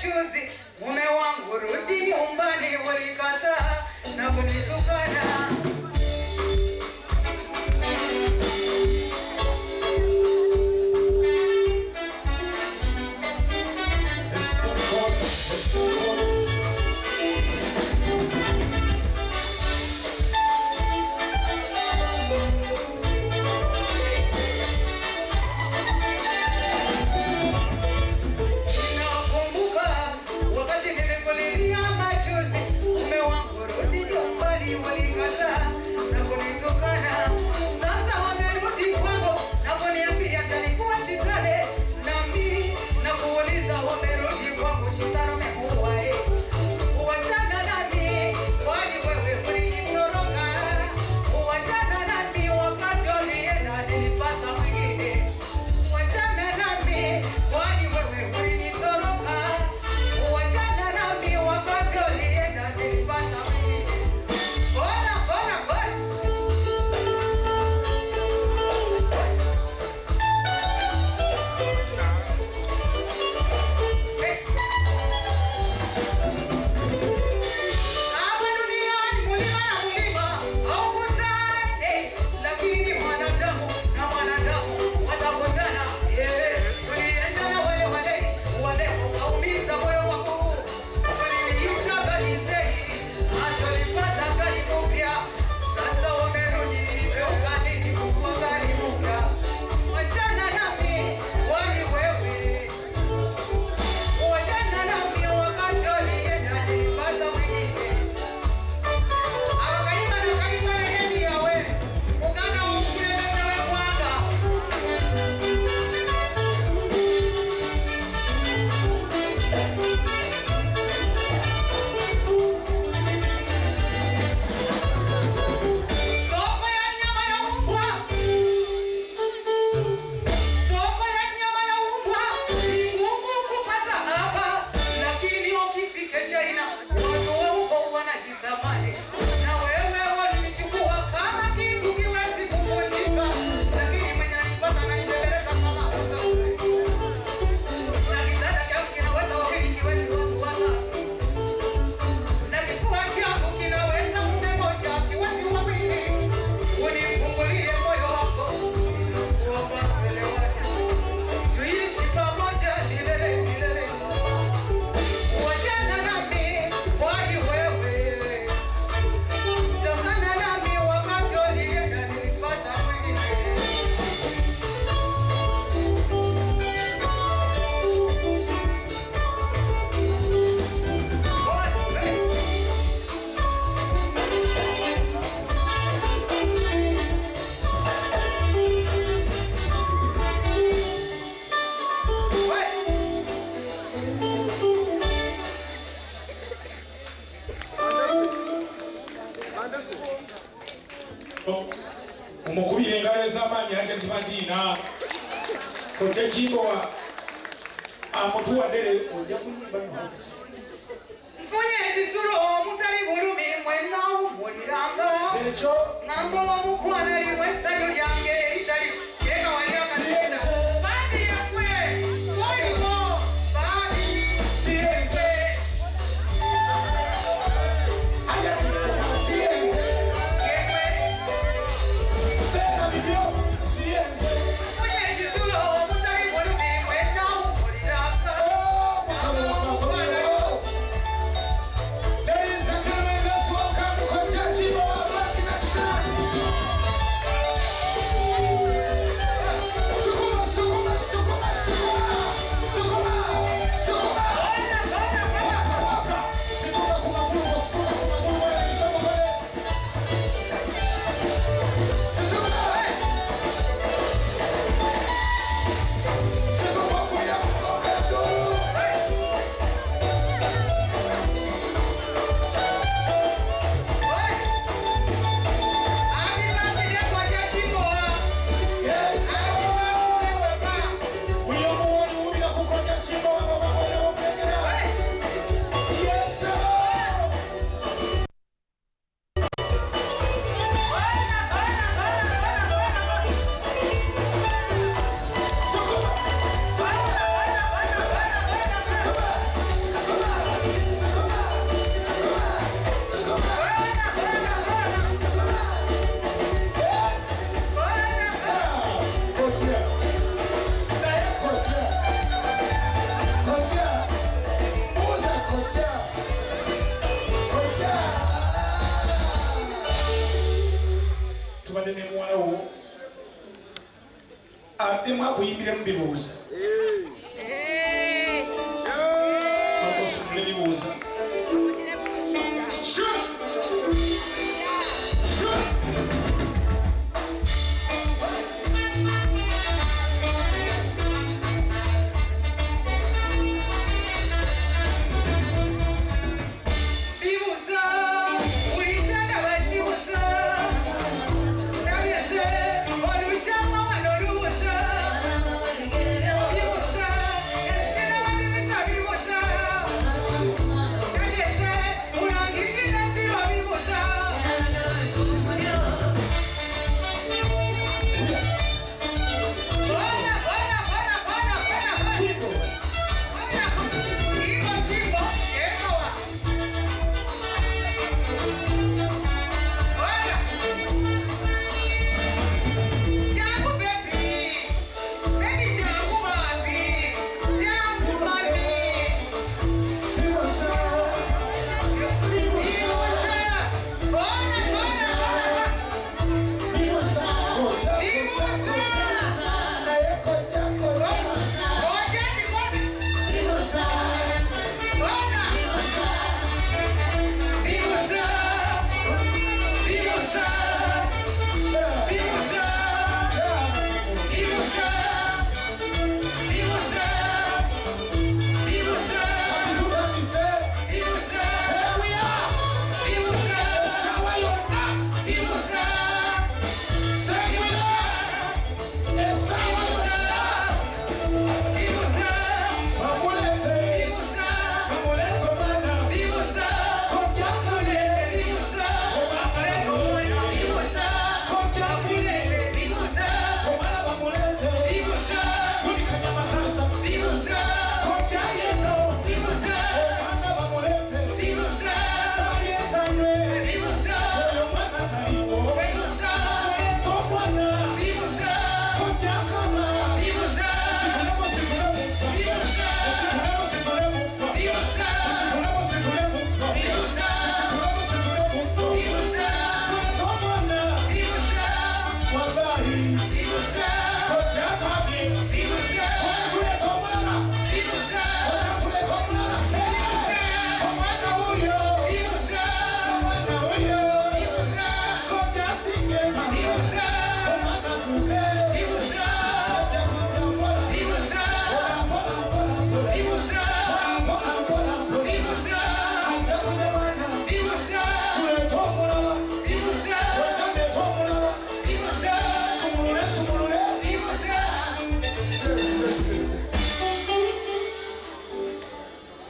machozi, mume wangu rudi nyumbani, walikataa na kunitukana. umukubire ngale z'amaanyi ate tubadina kote jimbo amutuwa dere ojja kuyimba mfunye ekisulo omutali bulumi mwenna awummuliranga ngamba omukwana limu essanyu lyange eritali yega wali akatenda baadi yakwe oliwo baadi siyenze mfunye ekisulo omutali bulumi mwenna awummuliranga ne muwala wo addemu akuyimbiremu bibuuza sooka osumule bibuuza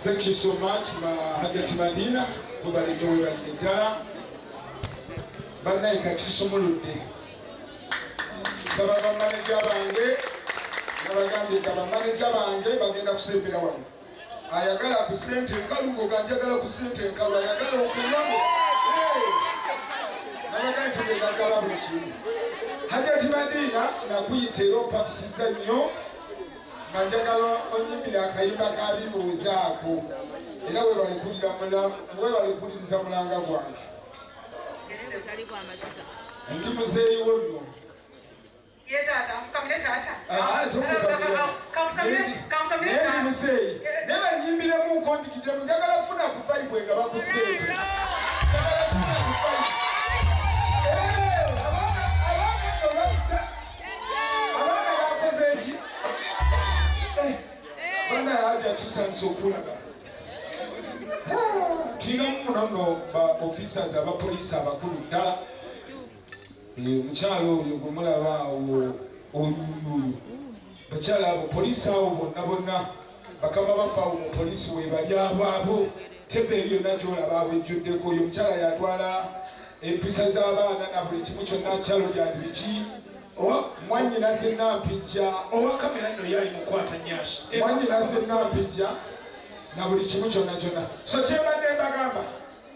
Thank you so much, Hajati Madina, Bubali Noya Gitara, Bana Katisomulude. Sababa manager bange, Nabagandi Kaba manager bange, Bagenda Kusepira one. Ayagala Kusente, Kalugo Ganjagala Kusente, Kaba Yagala Okulango. Nabagandi to the Kalabuchi. Hajati Madina, Nakuyitero Papisizanyo. Manjagalo onyimira akayimba kabibuuzaako era we balikuliza mulanga gwange ndi muzeeyi wonno ndi muzeeyi naye banyimbiremu nkontikitemu njagala kufuna ku vaibu nga bakusente njagala kufuna ku vaibu abaana bakoze eki bana yaja tusanze okulaga tulina munono ba officers abapoliisi abakulu ddala omukyalo oyo gwemulaba oyuyuyu bakyala abo poliisi abo bonna bakama bafaawo mu poliisi webali abaabo tebe yonna gyolaba abo ejjuddeko oyo omukyala yatwala empisa z'abaana na buli kimu kyonna kyalo lyandibiki mwanyina zenampijja owa kamera nno yali mukwata nyashi mwanyina zenampijja na buli kimu kyonna kyonna so kyebadde mbagamba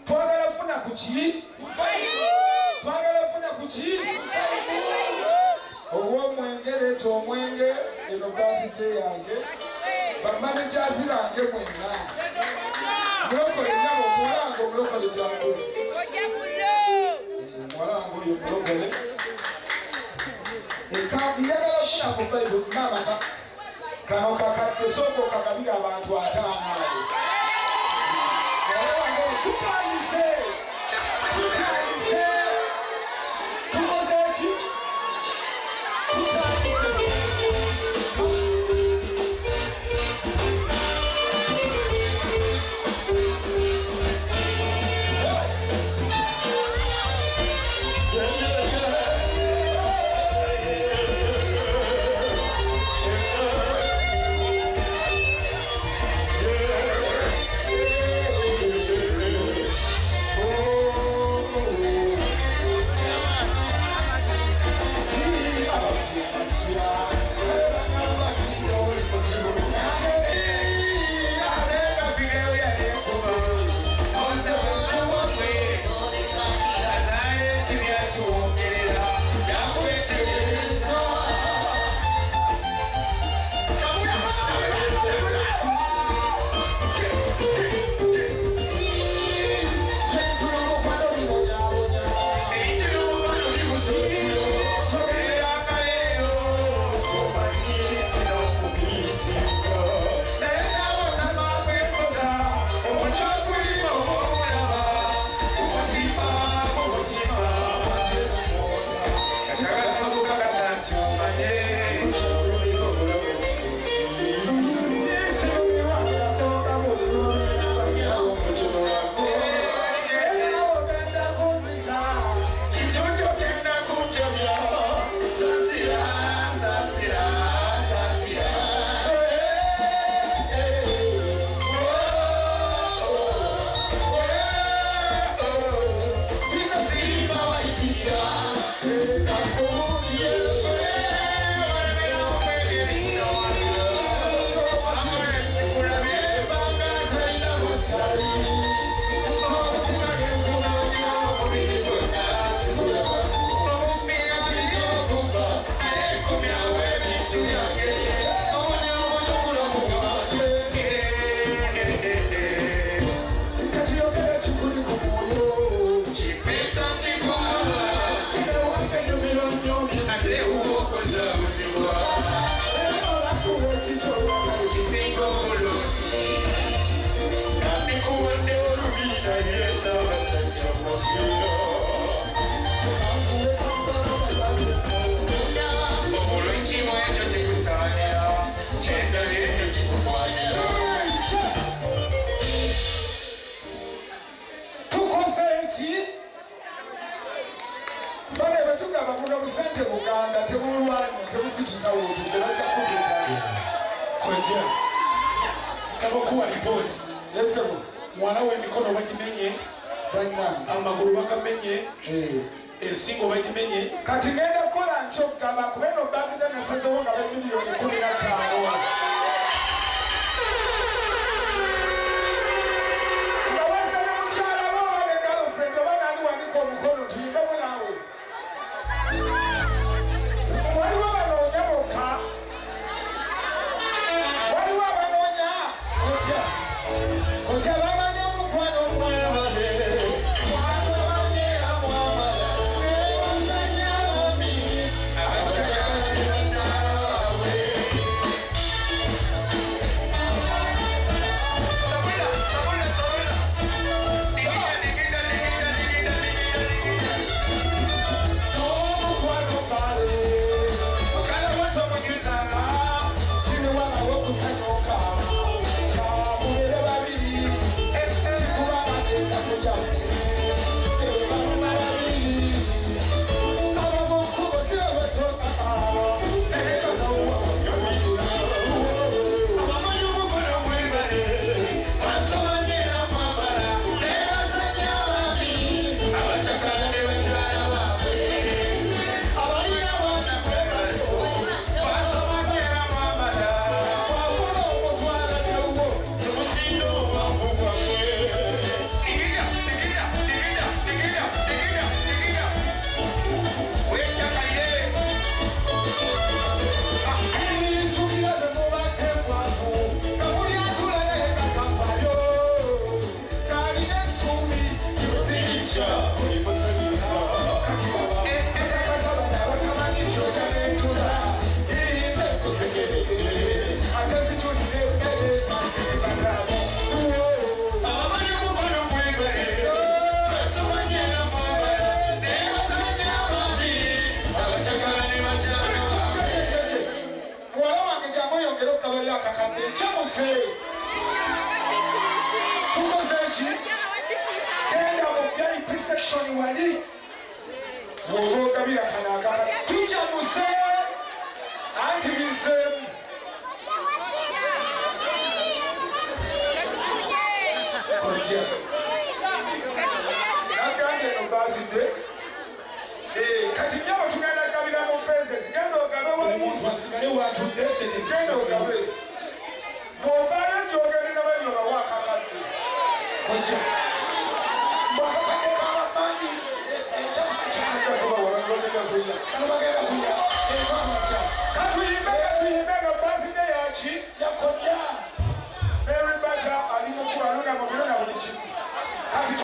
twagala funa ku ki twagala funa ku ki obw'omwenge leeta omwenge eno birthday yange bamanejazi bange mwenna mulokole nyabo omuwalange omulokole jangu omuwalange oyo mulokole njagala okufuna ku Facebook maama kano kakadde sooka okagabira abantu 5 abo. Tutandise tukoze eki tutandise Sabakuwa ripoti. Yes, sir. Mwana we mikono bakimenye. Bana. Amaguru bakamenye. Esingo bakimenye. Kati ngenda kola nchokaba kubera bagida na sasa wonga ba milioni 15. Bawasa na mchala wao wale girlfriend bana ni waniko mkono tuimba mwawe. Wali waba nonya boka. Wali waba nonya. Kocha baba ni mukwano mwabale. atudde sente genda ogabe